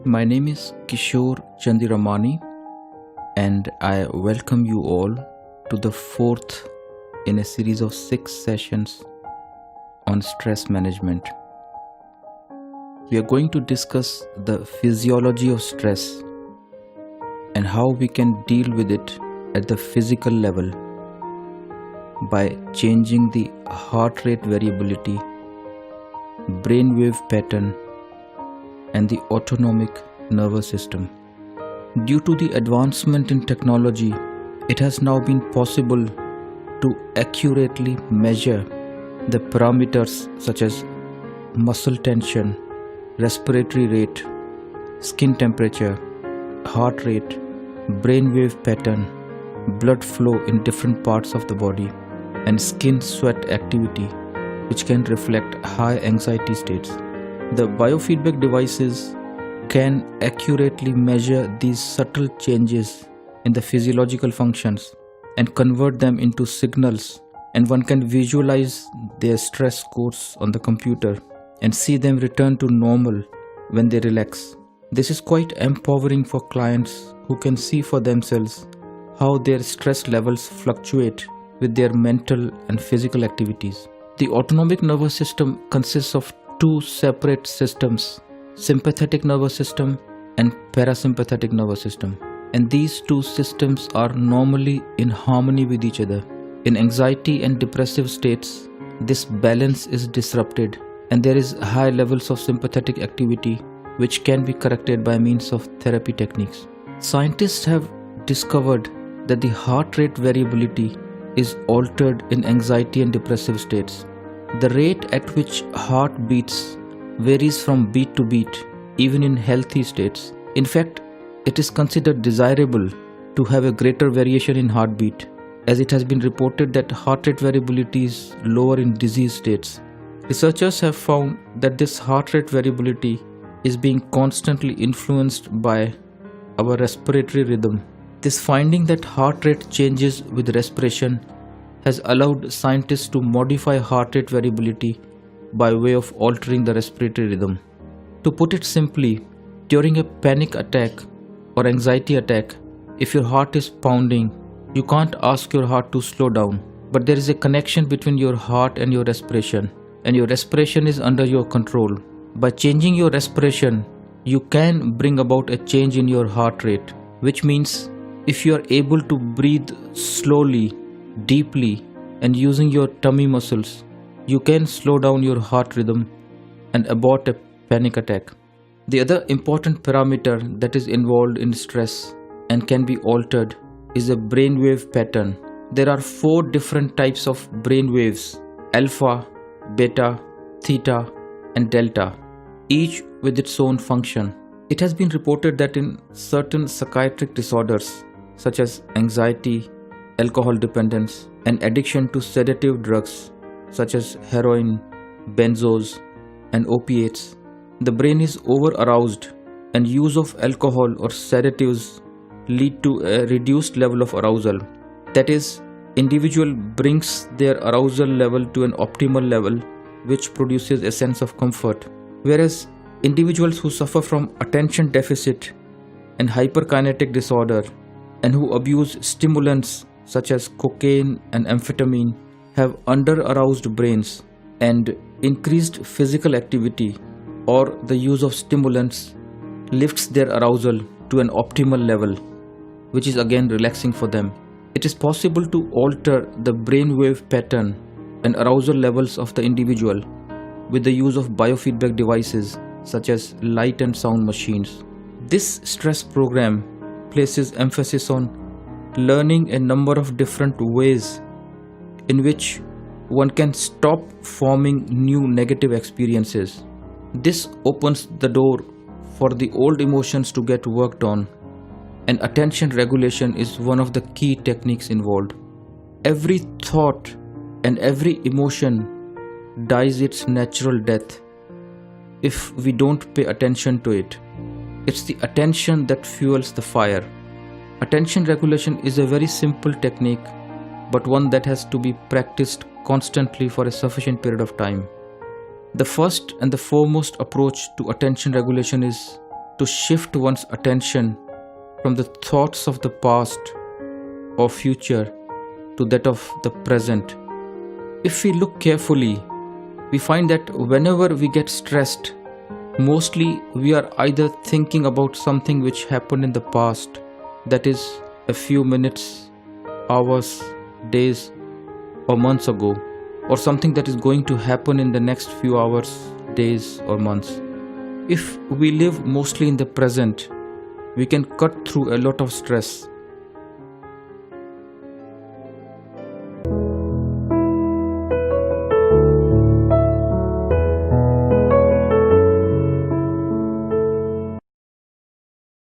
My name is Kishore Chandiramani, and I welcome you all to the fourth in a series of 6 sessions on stress management. We are going to discuss the physiology of stress and how we can deal with it at the physical level by changing the heart rate variability, brainwave pattern, and the autonomic nervous system. Due to the advancement in technology, it has now been possible to accurately measure the parameters such as muscle tension, respiratory rate, skin temperature, heart rate, brainwave pattern, blood flow in different parts of the body, and skin sweat activity, which can reflect high anxiety states. The biofeedback devices can accurately measure these subtle changes in the physiological functions and convert them into signals, and one can visualize their stress scores on the computer and see them return to normal when they relax. This is quite empowering for clients who can see for themselves how their stress levels fluctuate with their mental and physical activities. The autonomic nervous system consists of 2 separate systems, sympathetic nervous system and parasympathetic nervous system. And these 2 systems are normally in harmony with each other. In anxiety and depressive states, this balance is disrupted and there is high levels of sympathetic activity which can be corrected by means of therapy techniques. Scientists have discovered that the heart rate variability is altered in anxiety and depressive states. The rate at which heart beats varies from beat to beat, even in healthy states. In fact, it is considered desirable to have a greater variation in heartbeat, as it has been reported that heart rate variability is lower in disease states. Researchers have found that this heart rate variability is being constantly influenced by our respiratory rhythm. This finding that heart rate changes with respiration has allowed scientists to modify heart rate variability by way of altering the respiratory rhythm. To put it simply, during a panic attack or anxiety attack, if your heart is pounding, you can't ask your heart to slow down, but there is a connection between your heart and your respiration, and your respiration is under your control. By changing your respiration, you can bring about a change in your heart rate, which means if you are able to breathe slowly, deeply, and using your tummy muscles, you can slow down your heart rhythm and abort a panic attack. The other important parameter that is involved in stress and can be altered is a brainwave pattern. There are 4 different types of brainwaves: alpha, beta, theta, and delta, each with its own function. It has been reported that in certain psychiatric disorders such as anxiety, alcohol dependence, and addiction to sedative drugs such as heroin, benzos, and opiates, the brain is over-aroused, and use of alcohol or sedatives lead to a reduced level of arousal. That is, individual brings their arousal level to an optimal level, which produces a sense of comfort. Whereas individuals who suffer from attention deficit and hyperkinetic disorder and who abuse stimulants such as cocaine and amphetamine have under-aroused brains, and increased physical activity or the use of stimulants lifts their arousal to an optimal level, which is again relaxing for them. It is possible to alter the brainwave pattern and arousal levels of the individual with the use of biofeedback devices such as light and sound machines. This stress program places emphasis on learning a number of different ways in which one can stop forming new negative experiences. This opens the door for the old emotions to get worked on, and attention regulation is one of the key techniques involved. Every thought and every emotion dies its natural death if we don't pay attention to it. It's the attention that fuels the fire. Attention regulation is a very simple technique, but one that has to be practiced constantly for a sufficient period of time. The first and the foremost approach to attention regulation is to shift one's attention from the thoughts of the past or future to that of the present. If we look carefully, we find that whenever we get stressed, mostly we are either thinking about something which happened in the past, that is, a few minutes, hours, days, or months ago, or something that is going to happen in the next few hours, days, or months. If we live mostly in the present, we can cut through a lot of stress